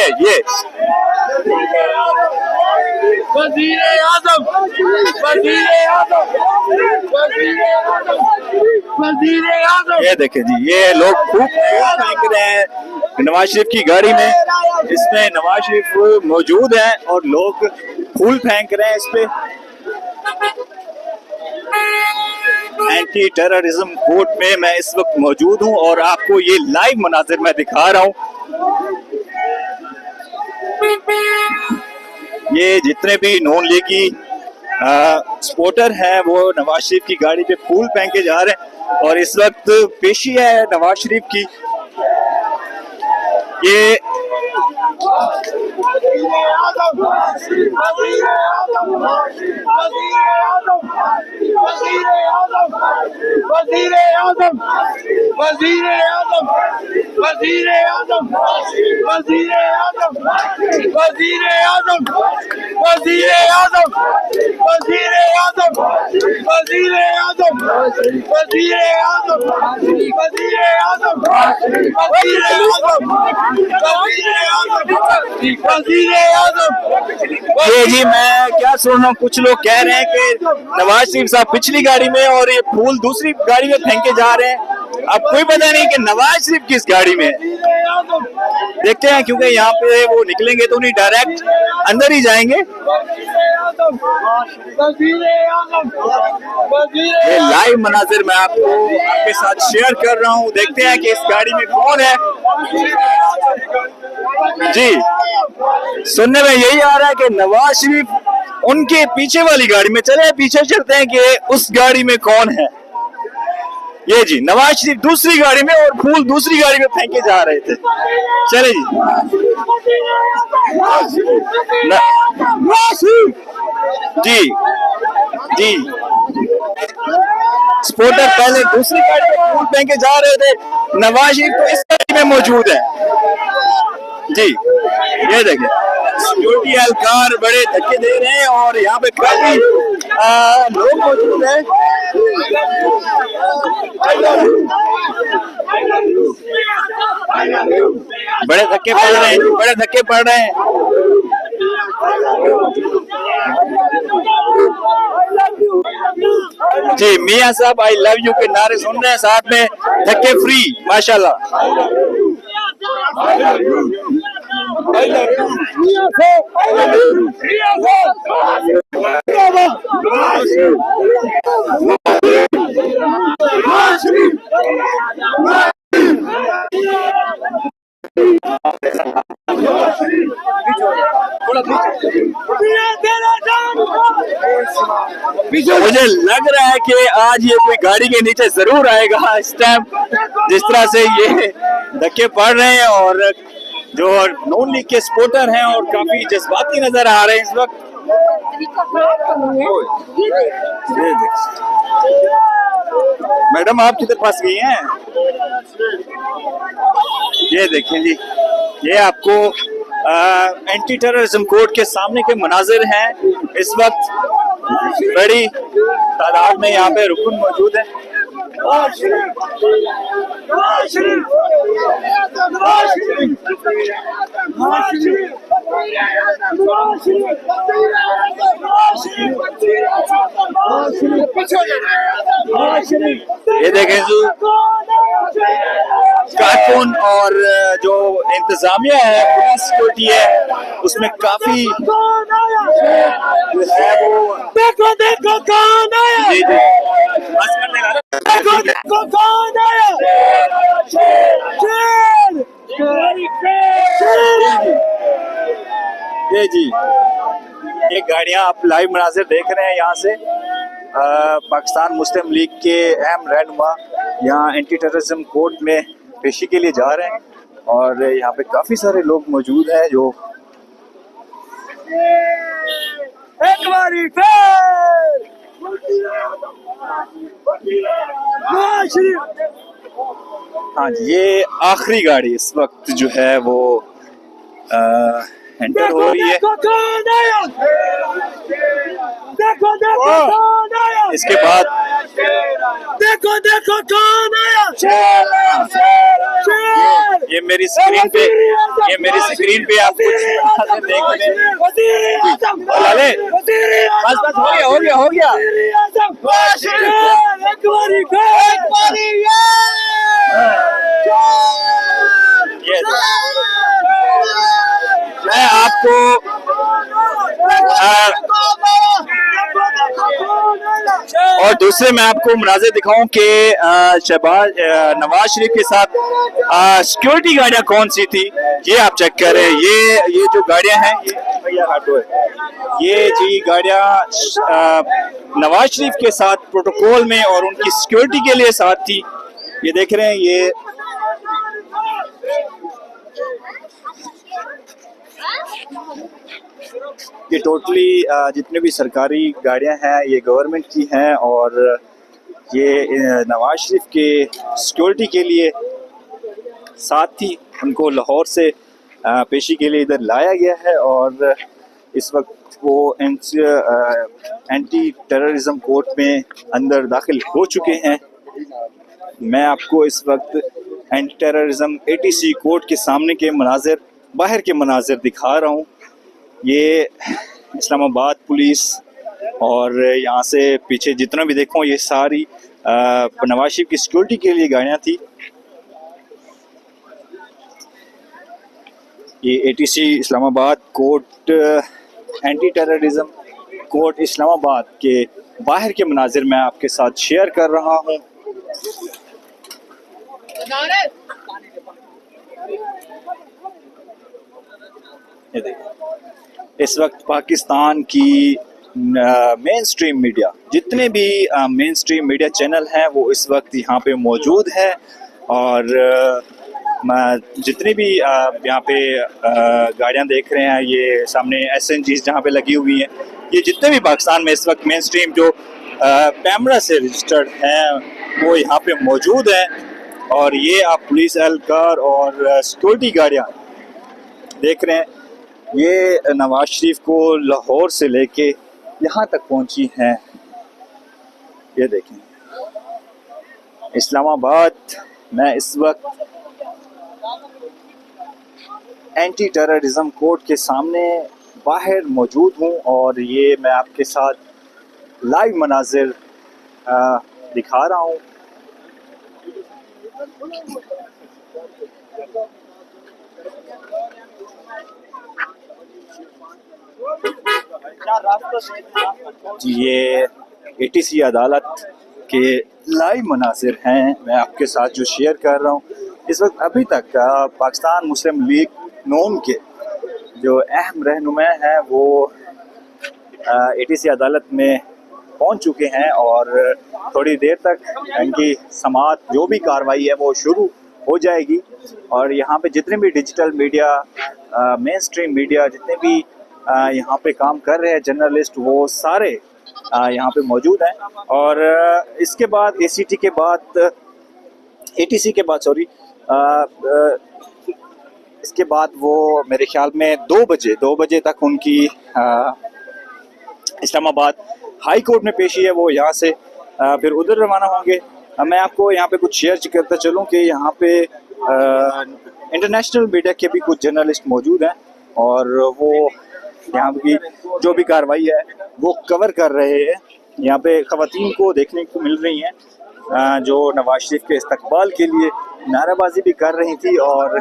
है ये वज़ीर आज़म, वज़ीर आज़म, वज़ीर आज़म, वज़ीर आज़म। ये देखें जी, ये लोग खूब फेंक रहे हैं नवाज शरीफ की गाड़ी में। इसमें नवाज शरीफ मौजूद हैं और लोग फूल फेंक रहे हैं इस पे। एंटी टेररिज्म कोर्ट में मैं इस वक्त मौजूद हूं और आपको ये लाइव मनाजिर मैं दिखा रहा हूं। ये जितने भी नॉन लीगी सपोर्टर हैं वो नवाज शरीफ की गाड़ी पे फूल फेंके जा रहे हैं और इस वक्त पेशी है नवाज शरीफ की। ये ये जी मैं क्या सुन रहा हूँ, कुछ लोग कह रहे हैं कि नवाज शरीफ साहब पिछली गाड़ी में और ये फूल दूसरी गाड़ी में फेंके जा रहे हैं। अब कोई पता नहीं कि नवाज शरीफ किस गाड़ी में है। देखते हैं, क्योंकि यहाँ पे वो निकलेंगे तो नहीं डायरेक्ट अंदर ही जाएंगे। ये लाइव मनाजिर मैं आपके साथ शेयर कर रहा हूँ। देखते हैं कि इस गाड़ी में कौन है। जी सुनने में यही आ रहा है कि नवाज शरीफ उनके पीछे वाली गाड़ी में चले। पीछे चलते हैं कि उस गाड़ी में कौन है। ये जी नवाज शरीफ दूसरी गाड़ी में और फूल दूसरी गाड़ी में फेंके जा रहे थे। चले जी जी सपोर्टर पहले दूसरी गाड़ी में फूल फेंके जा रहे थे, नवाज शरीफ तो इस गाड़ी में मौजूद है। जी ये देखें सिक्योरिटी एहलकार बड़े धक्के दे रहे हैं और यहाँ पे काफी लोग मौजूद हैं। बड़े धक्के पड़ रहे हैं, बड़े धक्के पड़ रहे हैं। जी मियां साहब आई लव यू के नारे सुन रहे हैं, साथ में धक्के फ्री माशाल्लाह। मुझे लग रहा है कि आज ये कोई गाड़ी के नीचे जरूर आएगा इस टाइम, जिस तरह से ये धक्के पड़ रहे हैं और जो नॉन लीग के सपोर्टर हैं और काफी जज्बाती नजर आ रहे हैं इस वक्त। मैडम आप किधर फंस गई हैं? ये देखें जी, ये आपको एंटी टेररिज्म कोर्ट के सामने के मनाजिर हैं। इस वक्त बड़ी तादाद में यहाँ पे रुकन मौजूद है। ये देखें जी कारकुन और जो इंतजामिया है, पुलिस सिक्योरिटी है, उसमें काफी है वो। देखो देखो कौन आया, जी जी बस कर लेगा। देखो देखो कौन आया, ये जी ये गाड़ियां आप लाइव मनाजिर देख रहे हैं। यहाँ से पाकिस्तान मुस्लिम लीग के अहम रहनुमा यहाँ एंटी टेररिज्म कोर्ट में पेशी के लिए जा रहे हैं और यहाँ पे काफी सारे लोग मौजूद हैं जो एक बारी फिर हाँ जी ये आखिरी गाड़ी इस वक्त जो है वो एंटर हो रही है। देखो कौन आया, देखो देखो वाह। कौन आया, इसके बाद देखो देखो कौन आया, शेर ये मेरी स्क्रीन पे आप कुछ मंज़र देख रहे हैं। वज़ीर आज़म, लाले, वज़ीर आज़म, बस हो गया। वज़ीर आज़म, शेर एक बारी Yes. मैं आपको और दूसरे मैं आपको मुनाज़िर दिखाऊं कि शहबाज नवाज शरीफ के साथ सिक्योरिटी गाड़ियां कौन सी थी, ये आप चेक करें। ये जो गाड़ियां हैं, ये भैया हटो है, ये जी गाड़ियां नवाज शरीफ के साथ प्रोटोकॉल में और उनकी सिक्योरिटी के लिए साथ थी। ये देख रहे हैं, ये टोटली जितने भी सरकारी गाड़ियां हैं ये गवर्नमेंट की हैं और ये नवाज शरीफ के सिक्योरिटी के लिए साथ थी। उनको लाहौर से पेशी के लिए इधर लाया गया है और इस वक्त वो एंटी टेररिज्म कोर्ट में अंदर दाखिल हो चुके हैं। मैं आपको इस वक्त एंटी टेररिज्म ATC कोर्ट के सामने के मनाजिर, बाहर के मनाजिर दिखा रहा हूँ। ये इस्लामाबाद पुलिस और यहाँ से पीछे जितना भी देखो ये सारी नवाज शरीफ की सिक्योरिटी के लिए गाड़ियाँ थी। ये ATC Islamabad court, anti terrorism court Islamabad के बाहर के मनाजिर मैं आपके साथ शेयर कर रहा हूँ। ये देखिए, इस वक्त पाकिस्तान की मेन स्ट्रीम मीडिया, जितने भी मेन स्ट्रीम मीडिया चैनल हैं वो इस वक्त यहाँ पे मौजूद हैं और जितनी भी यहाँ पे गाड़ियाँ देख रहे हैं, ये सामने SNGs जहाँ पे लगी हुई हैं, ये जितने भी पाकिस्तान में इस वक्त मेन स्ट्रीम जो कैमरा से रजिस्टर्ड हैं वो यहाँ पे मौजूद हैं। और ये आप पुलिस एहलकार और सिक्योरिटी गाड़ियाँ देख रहे हैं, ये नवाज शरीफ को लाहौर से लेके यहाँ तक पहुँची हैं। ये देखें, इस्लामाबाद मैं इस वक्त एंटी टेररिज्म कोर्ट के सामने बाहर मौजूद हूँ और ये मैं आपके साथ लाइव मनाजिर दिखा रहा हूँ। ये ATC अदालत के लाइव मनाजिर हैं, मैं आपके साथ जो शेयर कर रहा हूँ। इस वक्त अभी तक पाकिस्तान मुस्लिम लीग नून के जो अहम रहनुमा हैं वो ATC अदालत में पहुंच चुके हैं और थोड़ी देर तक इनकी समाअत जो भी कार्रवाई है वो शुरू हो जाएगी। और यहाँ पे जितने भी digital media, main stream media, जितने भी यहाँ पे काम कर रहे हैं जर्नलिस्ट, वो सारे यहाँ पे मौजूद हैं। और इसके बाद ATC के बाद इसके बाद वो मेरे ख्याल में 2 बजे तक उनकी इस्लामाबाद हाई कोर्ट में पेशी है, वो यहाँ से फिर उधर रवाना होंगे। मैं आपको यहाँ पे कुछ शेयर करता चलूँ कि यहाँ पे इंटरनेशनल मीडिया के भी कुछ जर्नलिस्ट मौजूद हैं और वो यहाँ की जो भी कार्रवाई है वो कवर कर रहे हैं। यहाँ पे ख़वातीन को देखने को मिल रही हैं जो नवाज शरीफ के इस्तकबाल के लिए नाराबाजी भी कर रही थी और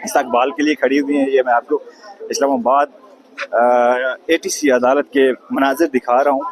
इस्तकबाल के लिए खड़ी हुई हैं। ये मैं आपको इस्लामाबाद ATC अदालत के मनाजिर दिखा रहा हूँ।